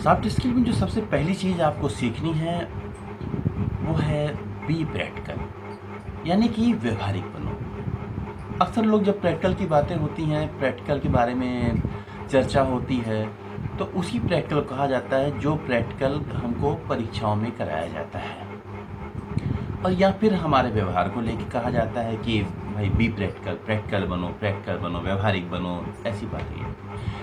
Soft skill में जो सबसे पहली चीज़ आपको सीखनी है वो है बी प्रैक्टिकल, यानी कि व्यवहारिक बनो। अक्सर लोग जब प्रैक्टिकल की बातें होती हैं, प्रैक्टिकल के बारे में चर्चा होती है, तो उसी प्रैक्टिकल कहा जाता है जो प्रैक्टिकल हमको परीक्षाओं में कराया जाता है, और या फिर हमारे व्यवहार को लेके कहा जाता है कि भाई बी प्रैक्टिकल, प्रैक्टिकल बनो, व्यवहारिक बनो, ऐसी बातें हैं।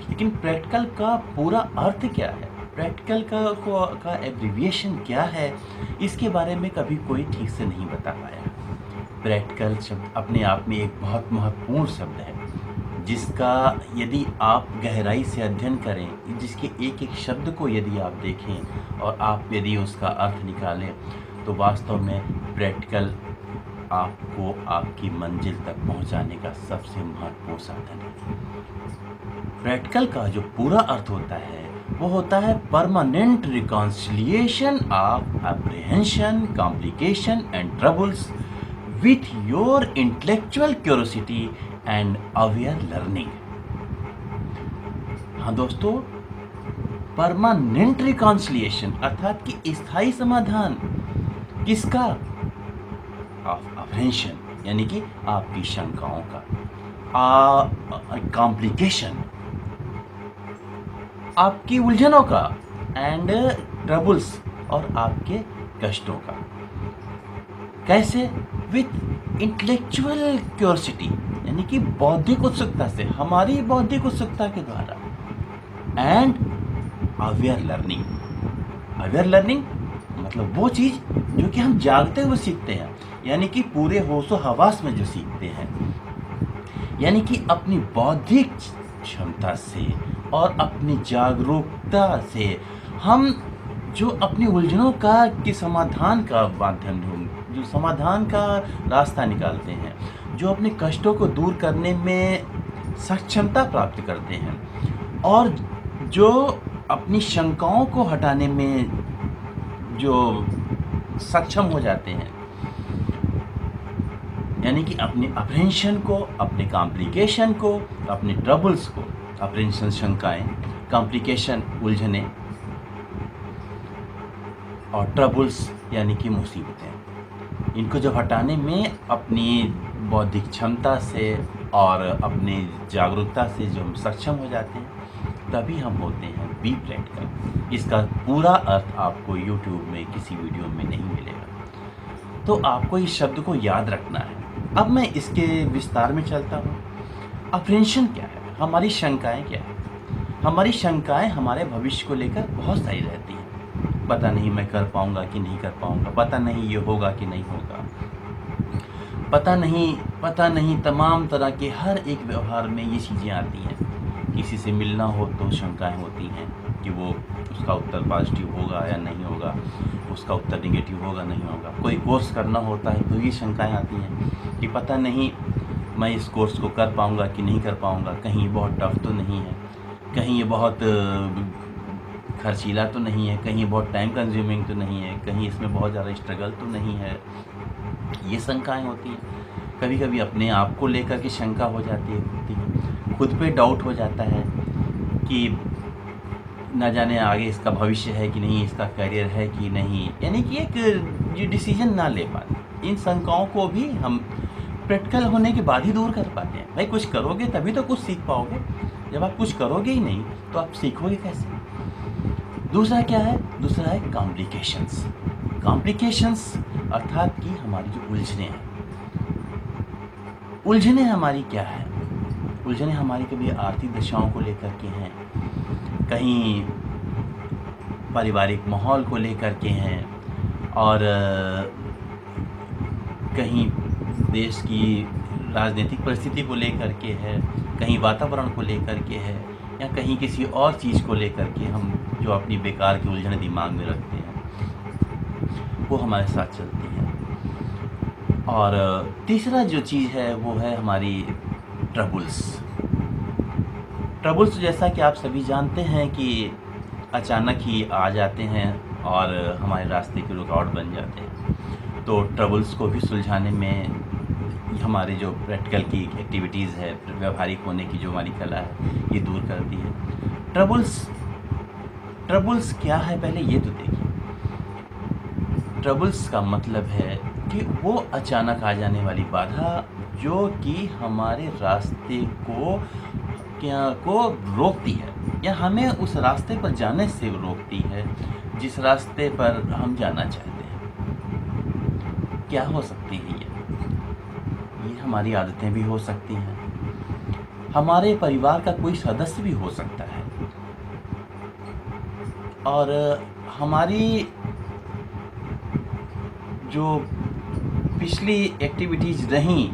लेकिन प्रैक्टिकल का पूरा अर्थ क्या है? प्रैक्टिकल का एब्रिविएशन क्या है? इसके बारे में कभी कोई ठीक से नहीं बता पाया। प्रैक्टिकल शब्द अपने आप में एक बहुत महत्वपूर्ण शब्द है, जिसका यदि आप गहराई से अध्ययन करें, जिसके एक-एक शब्द को यदि आप देखें और आप यदि उसका अर्थ निकालें, तो वास्तव में प्रैक्टिकल आपको आपकी मंजिल तक पहुंचाने का सबसे महत्वपूर्ण साधन है। प्रैक्टिकल का जो पूरा अर्थ होता है, वो होता है permanent reconciliation of apprehension, complication and troubles with your intellectual curiosity and aware learning। हाँ दोस्तों, परमानेंट रिकॉन्सिलिएशन अर्थात कि स्थायी समाधान किसका? ऑफ अप्रहेंशन, यानी कि आपकी शंकाओं का। कॉम्प्लिकेशन, आपकी उलझनों का। एंड ट्रबल्स, और आपके कष्टों का। कैसे? विथ इंटेलेक्चुअल क्यूरियोसिटी, यानी कि बौद्धिक उत्सुकता से, हमारी बौद्धिक उत्सुकता के द्वारा। And aware learning. Aware learning मतलब वो चीज़ जो कि हम जागते हुए सीखते हैं, यानी कि पूरे होशो हवास में जो सीखते हैं, यानी कि अपनी बौद्धिक क्षमता से और अपनी जागरूकता से हम जो अपनी उलझनों का कि समाधान का माध्यम ढूंढ, जो समाधान का रास्ता निकालते हैं, जो अपने कष्टों को दूर करने में सक्षमता प्राप्त करते हैं, और जो अपनी शंकाओं को हटाने में जो सक्षम हो जाते हैं, यानी कि अपने अप्रहेंशन को, अपने कॉम्प्लिकेशन को, अपने ट्रबल्स को, अप्रहेंशन शंकाएं, कॉम्प्लिकेशन उलझने, और ट्रबल्स यानी कि मुसीबतें, इनको जब हटाने में अपनी बौद्धिक क्षमता से और अपनी जागरूकता से जो हम सक्षम हो जाते हैं, तभी हम होते हैं बी प्रैक्टिकल। इसका पूरा अर्थ आपको यूट्यूब में किसी वीडियो में नहीं मिलेगा, तो आपको इस शब्द को याद रखना है। अब मैं इसके विस्तार में चलता हूँ। अप्रहेंशन क्या है? हमारी शंकाएं क्या है? हमारी शंकाएं हमारे भविष्य को लेकर बहुत सारी रहती हैं। पता नहीं मैं कर पाऊंगा कि नहीं कर पाऊंगा, पता नहीं ये होगा कि नहीं होगा, पता नहीं तमाम तरह के हर एक व्यवहार में ये चीज़ें आती हैं। किसी से मिलना हो तो शंकाएं होती हैं कि वो उसका उत्तर पॉजिटिव होगा या नहीं होगा, उसका उत्तर नेगेटिव होगा नहीं होगा। कोई कोर्स करना होता है तो ये शंकाएं आती हैं कि पता नहीं मैं इस कोर्स को कर पाऊंगा कि नहीं कर पाऊंगा, कहीं बहुत टफ तो नहीं है, कहीं ये बहुत खर्चीला तो नहीं है, कहीं बहुत टाइम कंज्यूमिंग तो नहीं है, कहीं इसमें बहुत ज़्यादा स्ट्रगल तो नहीं है। ये शंकाएं होती हैं। कभी कभी अपने आप को लेकर के शंका हो जाती है, खुद पे डाउट हो जाता है कि न जाने आगे इसका भविष्य है कि नहीं, इसका करियर है कि नहीं, यानी कि एक ये डिसीजन ना ले पाते। इन शंकाओं को भी हम प्रैक्टिकल होने के बाद ही दूर कर पाते हैं। भाई कुछ करोगे तभी तो कुछ सीख पाओगे, जब आप कुछ करोगे ही नहीं तो आप सीखोगे कैसे? दूसरा क्या है? दूसरा है कॉम्प्लिकेशंस। कॉम्प्लिकेशंस अर्थात कि हमारी जो उलझने हैं, उलझने हमारी क्या है? उलझने हमारी कभी आर्थिक दशाओं को लेकर के हैं, कहीं पारिवारिक माहौल को लेकर के हैं, और कहीं देश की राजनीतिक परिस्थिति को लेकर के है, कहीं वातावरण को लेकर के है, या कहीं किसी और चीज़ को लेकर के हम जो अपनी बेकार की उलझन दिमाग में रखते हैं, वो हमारे साथ चलती है। और तीसरा जो चीज़ है वो है हमारी ट्रबल्स। ट्रबल्स जैसा कि आप सभी जानते हैं कि अचानक ही आ जाते हैं और हमारे रास्ते के रुकावट बन जाते हैं। तो ट्रबल्स को भी सुलझाने में हमारे जो प्रैक्टिकल की एक्टिविटीज़ है, व्यवहारिक होने की जो हमारी कला है, ये दूर करती है। ट्रबल्स क्या है पहले ये तो देखिए। ट्रबल्स का मतलब है कि वो अचानक आ जाने वाली बाधा जो कि हमारे रास्ते को रोकती है या हमें उस रास्ते पर जाने से रोकती है जिस रास्ते पर हम जाना चाहते हैं। क्या हो सकती है ये हमारी आदतें भी हो सकती हैं, हमारे परिवार का कोई सदस्य भी हो सकता है, और हमारी जो पिछली एक्टिविटीज़ रहीं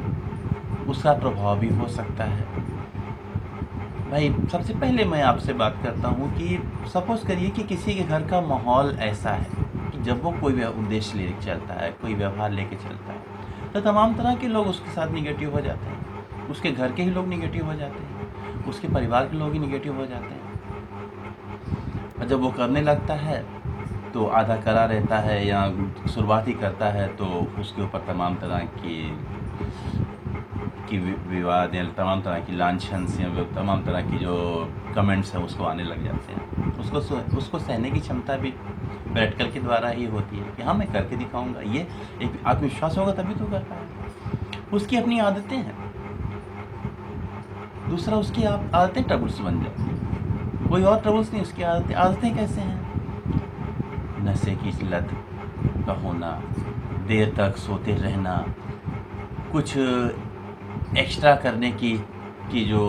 उसका प्रभाव भी हो सकता है। भाई सबसे पहले मैं आपसे बात करता हूँ कि सपोज़ करिए कि किसी के घर का माहौल ऐसा है कि जब वो कोई उद्देश्य लेके चलता है, कोई व्यवहार लेके चलता है, तो तमाम तरह के लोग उसके साथ निगेटिव हो जाते हैं। उसके घर के ही लोग निगेटिव हो जाते हैं, उसके परिवार के लोग ही निगेटिव हो जाते हैं। और जब वो करने लगता है तो आधा करा रहता है या शुरुआत ही करता है तो उसके ऊपर तमाम तरह की विवाद या तमाम तरह की लांछन या तमाम तरह की जो कमेंट्स हैं उसको आने लग जाते हैं। उसको सहने की क्षमता भी प्रैक्टिकल के द्वारा ही होती है कि हाँ मैं करके दिखाऊंगा, ये एक आत्मविश्वास होगा तभी तो कर पाएगा। उसकी अपनी आदतें हैं, दूसरा उसकी आदतें ट्रबल्स बन जाती हैं। कोई और ट्रबल्स नहीं, उसकी आदतें कैसे हैं? नशे की लत का होना, देर तक सोते रहना, कुछ एक्स्ट्रा करने की जो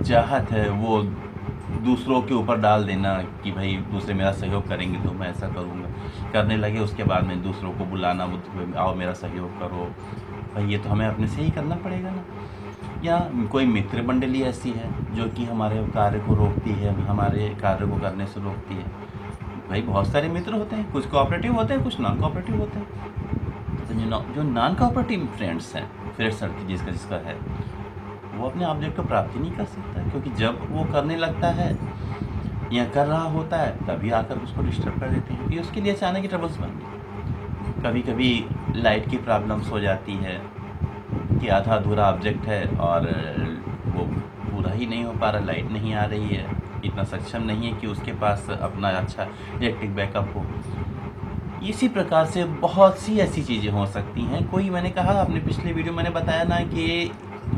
चाहत है वो दूसरों के ऊपर डाल देना कि भाई दूसरे मेरा सहयोग करेंगे तो मैं ऐसा करूँगा, करने लगे उसके बाद में दूसरों को बुलाना, आओ मेरा सहयोग करो। भाई ये तो हमें अपने से ही करना पड़ेगा ना। या कोई मित्र मंडली ऐसी है जो कि हमारे कार्य को रोकती है, हमारे कार्य को करने से रोकती है। भाई बहुत सारे मित्र होते हैं, कुछ कोऑपरेटिव होते हैं, कुछ नॉन कोऑपरेटिव होते हैं। तो जो नॉन कोऑपरेटिव फ्रेंड्स सर्किल जिसका है वो अपने ऑब्जेक्ट को प्राप्ति नहीं कर सकता, क्योंकि जब वो करने लगता है या कर रहा होता है तभी आकर उसको डिस्टर्ब कर देते हैं। ये उसके लिए अचानक ही ट्रबल्स बन गई। कभी कभी लाइट की प्रॉब्लम्स हो जाती है कि आधा अधूरा ऑब्जेक्ट है और वो पूरा ही नहीं हो पा रहा, लाइट नहीं आ रही है, इतना सक्षम नहीं है कि उसके पास अपना अच्छा इलेक्ट्रिक बैकअप हो। इसी प्रकार से बहुत सी ऐसी चीज़ें हो सकती हैं। कोई मैंने कहा अपने पिछले वीडियो मैंने बताया ना कि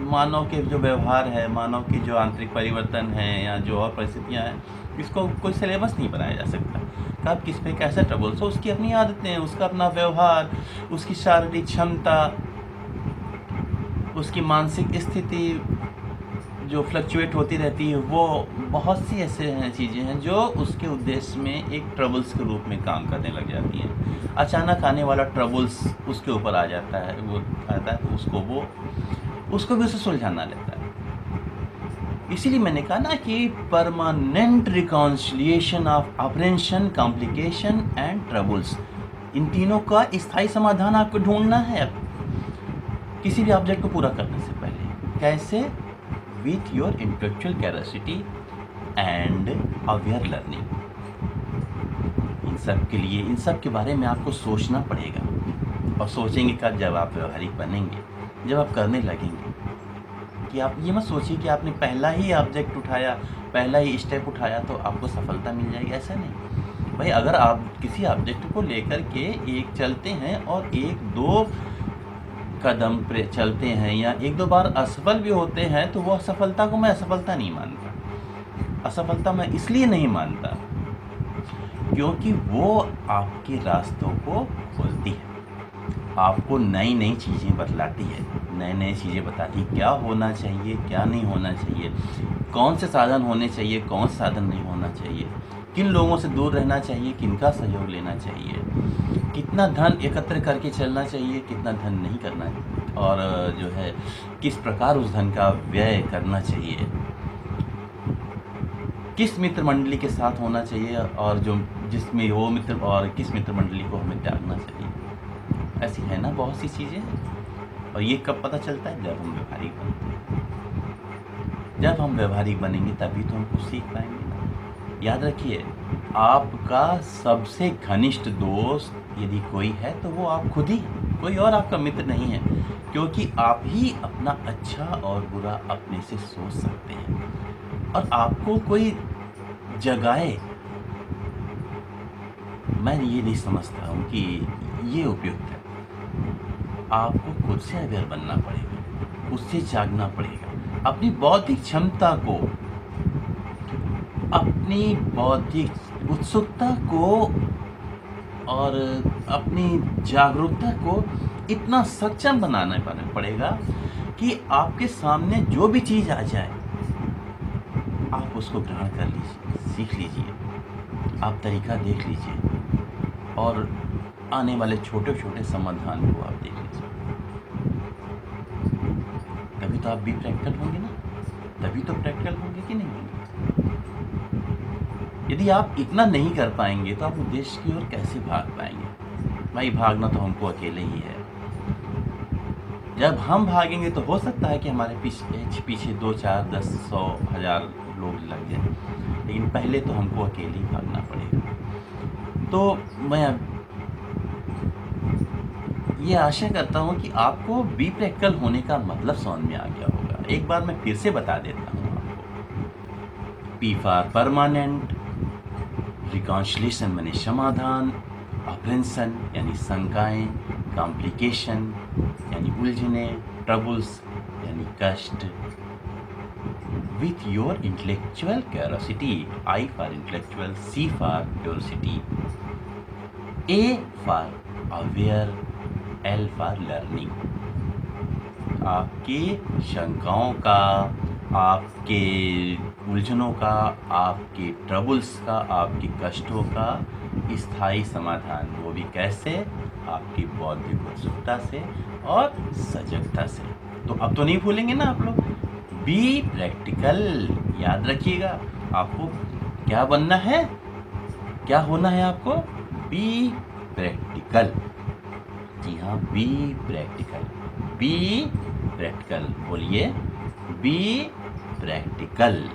मानव के जो व्यवहार है, मानव की जो आंतरिक परिवर्तन है या जो और परिस्थितियाँ हैं, इसको कोई सिलेबस नहीं बनाया जा सकता। कब किस पे कैसा ट्रबल्स हो, उसकी अपनी आदतें, उसका अपना व्यवहार, उसकी शारीरिक क्षमता, उसकी मानसिक स्थिति जो फ्लक्चुएट होती रहती है, वो बहुत सी ऐसे चीज़ें हैं जो उसके उद्देश्य में एक ट्रबल्स के रूप में काम करने लग जाती हैं। अचानक आने वाला ट्रबल्स उसके ऊपर आ जाता है, वो आता है तो उसको भी उसे सुलझाना रहता है। इसीलिए मैंने कहा ना कि permanent reconciliation of apprehension, complication and troubles, इन तीनों का स्थायी समाधान आपको ढूंढना है अब किसी भी ऑब्जेक्ट को पूरा करने से पहले। कैसे? With your intellectual capacity and aware learning. इन सब के लिए, इन सब के बारे में आपको सोचना पड़ेगा। और सोचेंगे कब? जब आप व्यवहारिक बनेंगे, जब आप करने लगेंगे। कि आप ये मत सोचिए कि आपने पहला ही ऑब्जेक्ट उठाया, पहला ही स्टेप उठाया तो आपको सफलता मिल जाएगी, ऐसा नहीं। भाई अगर आप किसी ऑब्जेक्ट को लेकर के एक चलते हैं और एक दो कदम पे चलते हैं या एक दो बार असफल भी होते हैं तो वो असफलता को मैं असफलता नहीं मानता। असफलता मैं इसलिए नहीं मानता क्योंकि वो आपके रास्तों को खोलती है, आपको नई नई चीज़ें बतलाती है, नई नई चीज़ें बताती है क्या होना चाहिए, क्या नहीं होना चाहिए, कौन से साधन होने चाहिए, कौन से साधन नहीं होना चाहिए, किन लोगों से दूर रहना चाहिए, किनका सहयोग लेना चाहिए, कितना धन एकत्र करके चलना चाहिए, कितना धन नहीं करना है, और जो है किस प्रकार उस धन का व्यय करना चाहिए, किस मित्र मंडली के साथ होना चाहिए और जो जिसमें वो मित्र और किस मित्र मंडली को हमें त्यागना चाहिए। ऐसी है ना बहुत सी चीज़ें। और ये कब पता चलता है? जब हम व्यवहारिक बनते हैं। जब हम व्यवहारिक बनेंगे तभी तो हम कुछ सीख पाएंगे ना। याद रखिए, आपका सबसे घनिष्ठ दोस्त यदि कोई है तो वो आप खुद ही, कोई और आपका मित्र नहीं है, क्योंकि आप ही अपना अच्छा और बुरा अपने से सोच सकते हैं। और आपको कोई जगाए मैं ये नहीं समझता हूँ कि ये उपयुक्त है। आपको खुद से अवेयर बनना पड़ेगा, खुद से जागना पड़ेगा, अपनी बौद्धिक क्षमता को, अपनी बौद्धिक उत्सुकता को और अपनी जागरूकता को इतना सक्षम बनाना पड़ेगा कि आपके सामने जो भी चीज़ आ जाए, आप उसको ग्रहण कर लीजिए, सीख लीजिए, आप तरीका देख लीजिए और आने वाले छोटे-छोटे समाधान को आप देख लीजिए। तभी तो आप भी प्रैक्टिकल होंगे ना, तभी तो प्रैक्टिकल होंगे कि नहीं होंगे। यदि आप इतना नहीं कर पाएँगे तो आप उद्देश्य की ओर कैसे भाग पाएँगे? भाई भागना तो हमको अकेले ही है। जब हम भागेंगे तो हो सकता है कि हमारे पीछे 2, 4, 10, 100, 1000 लोग लग जाएँ, लेकिन पहले तो हमको अकेले ही भागना पड़ेगा। तो मैं ये आशा करता हूँ कि आपको बी प्रैक्टिकल होने का मतलब समझ में आ गया होगा। एक बार मैं फिर से बता देता हूँ आपको। पी फॉर परमानेंट, रिकॉन्सिलिएशन माने समाधान, अप्रेंशन यानी शंकाएँ, कॉम्प्लिकेशन यानी उलझने, ट्रबल्स यानी कष्ट। With your intellectual curiosity, I for intellectual, C for curiosity, A for aware, L for learning. आपकी शंकाओं का, आपके उलझनों का, आपके ट्रबल्स का, आपके कष्टों का स्थायी समाधान, वो भी कैसे? आपकी बौद्धिक उत्सुकता से और सजगता से। तो अब तो नहीं भूलेंगे ना आप लोग? बी प्रैक्टिकल, याद रखिएगा। आपको क्या बनना है, क्या होना है आपको? B practical. जी हाँ, बी प्रैक्टिकल, बी प्रैक्टिकल, बोलिए बी प्रैक्टिकल।